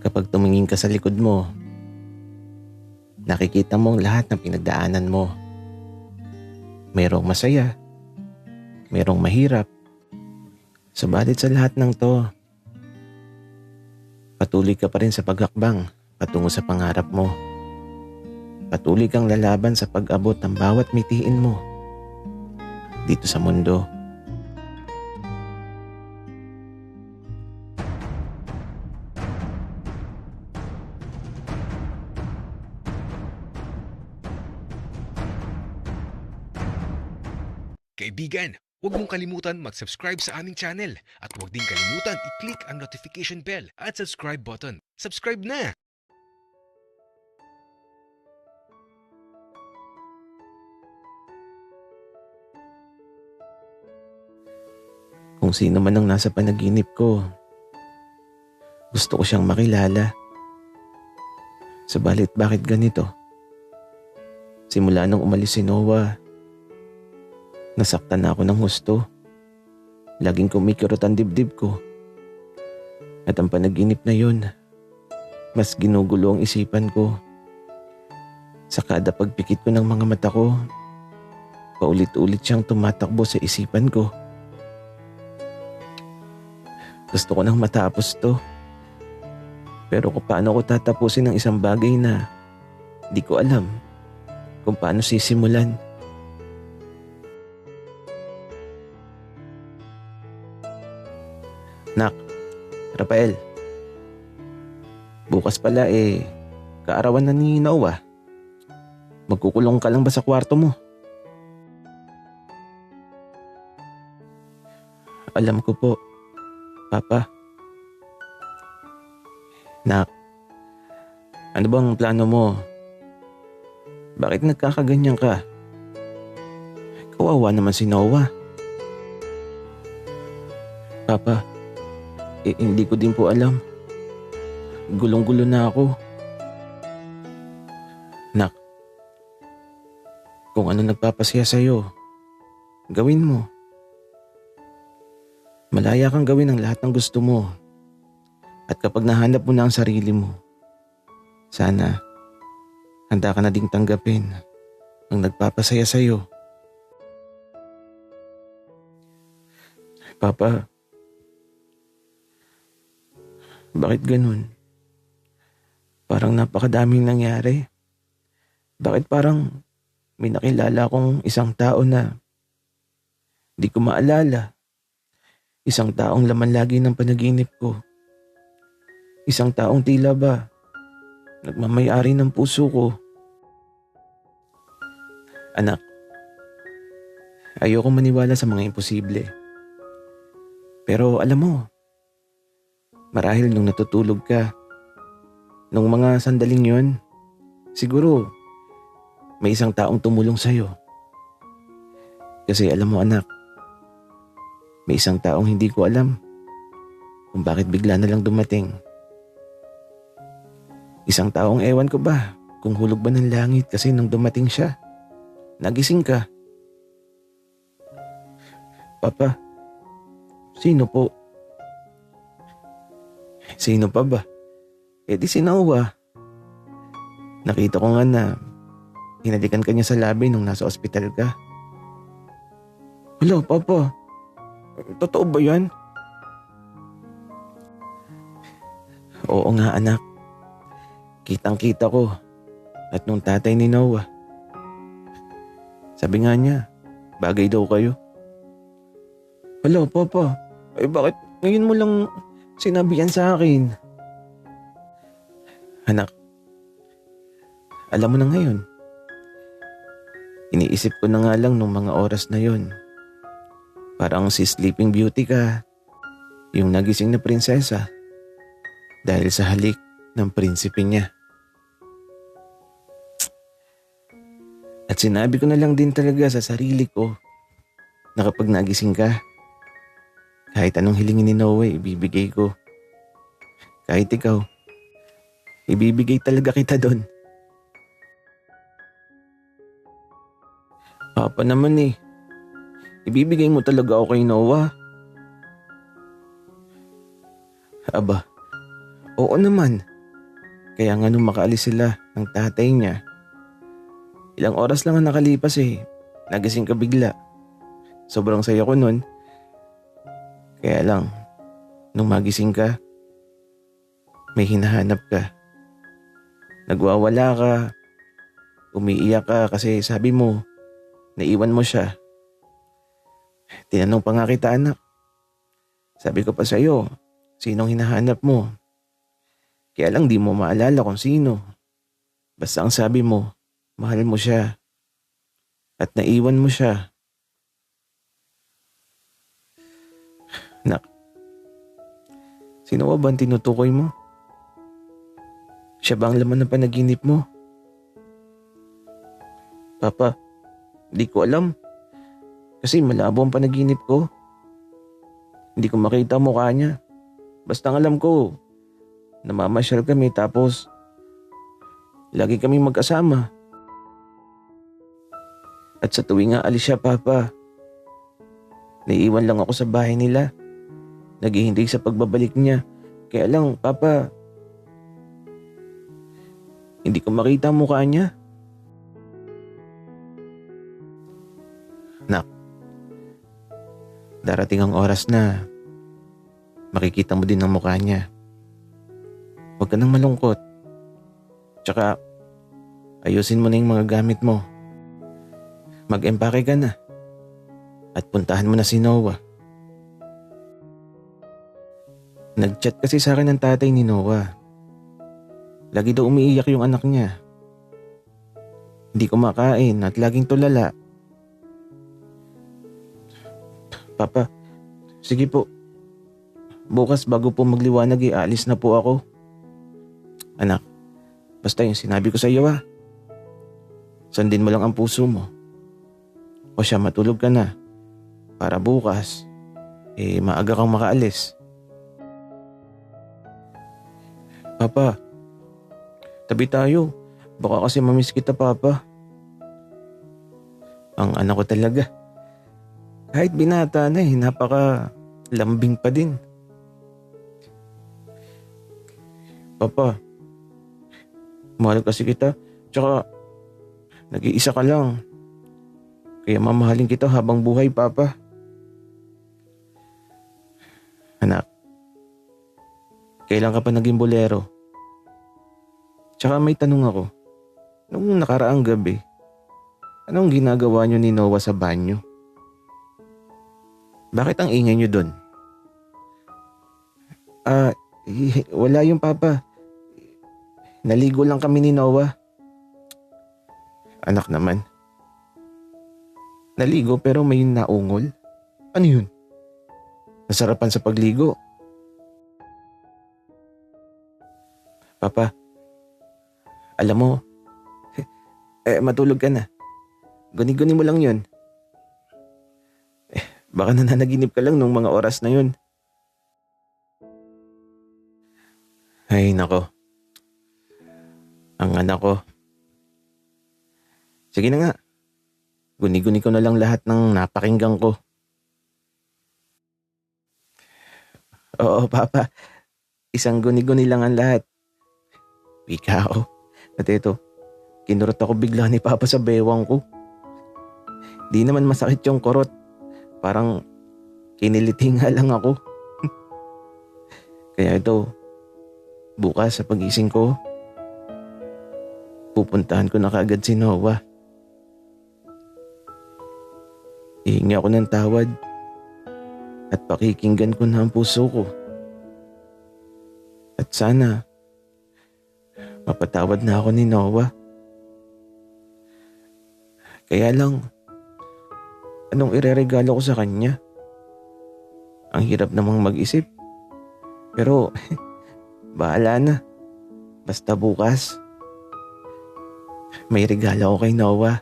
Kapag tumingin ka sa likod mo, nakikita mo ang lahat ng pinagdaanan mo. Mayroong masaya, mayroong mahirap. Subalit sa lahat ng to, patuloy ka pa rin sa paghakbang patungo sa pangarap mo. Patuloy kang lalaban sa pag-abot ng bawat mitiin mo dito sa mundo. Kaibigan, huwag mong kalimutan mag-subscribe sa aming channel at huwag din kalimutan i-click ang notification bell at subscribe button. Subscribe na! Kung sino man ang nasa panaginip ko, gusto ko siyang makilala. Subalit bakit ganito? Simula nung umalis si Noah, nasaktan na ako ng husto. Laging kumikirot ang dibdib ko. At ang panaginip na yun, mas ginugulo ang isipan ko. Sa kada pagpikit ko ng mga mata ko, paulit-ulit siyang tumatakbo sa isipan ko. Gusto ko nang matapos to. Pero kung paano ko tatapusin ang isang bagay na di ko alam kung paano sisimulan. Nak, Rafael, bukas pala kaarawan na ni Noah. Magkukulong ka lang ba sa kwarto mo? Alam ko po, Papa. Nak, ano bang plano mo? Bakit nagkakaganyan ka? Kawawa naman si Noah. Papa, hindi ko din po alam. Gulong-gulo na ako. Nak, kung ano nagpapasaya sa'yo, gawin mo. Malaya kang gawin ang lahat ng gusto mo. At kapag nahanap mo na ang sarili mo, sana handa ka na ding tanggapin ang nagpapasaya sa'yo. Papa, bakit ganun? Parang napakadaming nangyari. Bakit parang may nakilala akong isang tao na di ko maalala? Isang taong laman lagi ng panaginip ko. Isang taong tila ba nagmamay-ari ng puso ko. Anak, ayoko maniwala sa mga imposible. Pero alam mo, marahil nung natutulog ka, nung mga sandaling yon, siguro may isang taong tumulong sa'yo. Kasi alam mo anak, may isang taong hindi ko alam kung bakit bigla na lang dumating. Isang taong ewan ko ba kung hulog ba ng langit kasi nung dumating siya, nagising ka. Papa, sino po? Sino pa ba? Di si Noah. Nakita ko nga na hinalikan ka niya sa labi nung nasa ospital ka. Hala, Papa. Totoo ba yan? Oo nga anak. Kitang-kita ko. At nung tatay ni Noah. Sabi nga niya, bagay daw kayo. Hala, Papa. Bakit ngayon mo lang sinabi yan sa akin? Anak, alam mo na ngayon. Iniisip ko na nga lang nung mga oras na yon. Parang si Sleeping Beauty ka, yung nagising na prinsesa dahil sa halik ng prinsipe niya. At sinabi ko na lang din talaga sa sarili ko na kapag nagising ka, kahit anong hilingin ni Noah ibibigay ko. Kahit ikaw, ibibigay talaga kita doon. Papa naman ibibigay mo talaga ako kay Noah? Aba, oo naman. Kaya nga nung makaalis sila ng tatay niya, ilang oras lang ang nakalipas nagising ka bigla. Sobrang saya ko nun. Kaya lang, nung magising ka, may hinahanap ka. Nagwawala ka, umiiyak ka kasi sabi mo, naiwan mo siya. Tinanong pa nga kita, anak. Sabi ko pa sa'yo, sinong hinahanap mo? Kaya lang di mo maalala kung sino. Basta ang sabi mo, mahal mo siya. At naiwan mo siya. Nak, sino ba ang tinutukoy mo? Siya ba ang laman ng panaginip mo? Papa, di ko alam. Kasi malabo ang panaginip ko. Hindi ko makita ang mukha niya. Basta ang alam ko, namamasyal kami tapos lagi kami magkasama. At sa tuwing aalis siya, Papa, naiiwan lang ako sa bahay nila. Naghihintay sa pagbabalik niya. Kaya lang, Papa, hindi ko makita ang mukha niya. Nak, darating ang oras na makikita mo din ang mukha niya. Huwag ka nang malungkot. Tsaka, ayusin mo na yung mga gamit mo. Mag-empake ka na. At puntahan mo na si Noah. Nag-chat kasi sa akin ng tatay ni Noah. Lagi daw umiiyak yung anak niya. Hindi kumakain at laging tulala. Papa, sige po. Bukas bago po magliwanag aalis na po ako. Anak, basta yung sinabi ko sa iyo Sundin mo lang ang puso mo. O siya, matulog ka na. Para bukas, maaga kang makaalis. Papa, tabi tayo. Baka kasi mamiss kita, Papa. Ang anak ko talaga. Kahit binata na napaka lambing pa din. Papa, mahal kasi kita. Tsaka, nag-iisa ka lang. Kaya mamahalin kita habang buhay, Papa. Anak, kailan ka pa naging bolero? Tsaka may tanong ako. Nung nakaraang gabi, anong ginagawa niyo ni Noah sa banyo? Bakit ang ingay niyo doon? Wala yung Papa. Naligo lang kami ni Noah. Anak naman. Naligo pero may naungol? Ano yun? Nasarapan sa pagligo? Papa, alam mo, matulog ka na. Guni-guni mo lang yun. Baka nananaginip ka lang nung mga oras na yun. Ay, nako. Ang anak ko. Sige na nga. Guni-guni ko na lang lahat ng napakinggan ko. Oo, Papa. Isang guni-guni lang ang lahat. Wika ako. At ito, kinurot ako bigla ni Papa sa bewang ko. Di naman masakit yung kurot. Parang kiniliti nga lang ako. Kaya ito, bukas sa pagising ko, pupuntahan ko na kaagad si Noah. Hihingi ako ng tawad at pakikinggan ko na ang puso ko. At sana, mapatawad na ako ni Noah. Kaya lang, anong ireregalo ko sa kanya? Ang hirap namang mag-isip. Pero, bahala na. Basta bukas, may regalo ako kay Noah.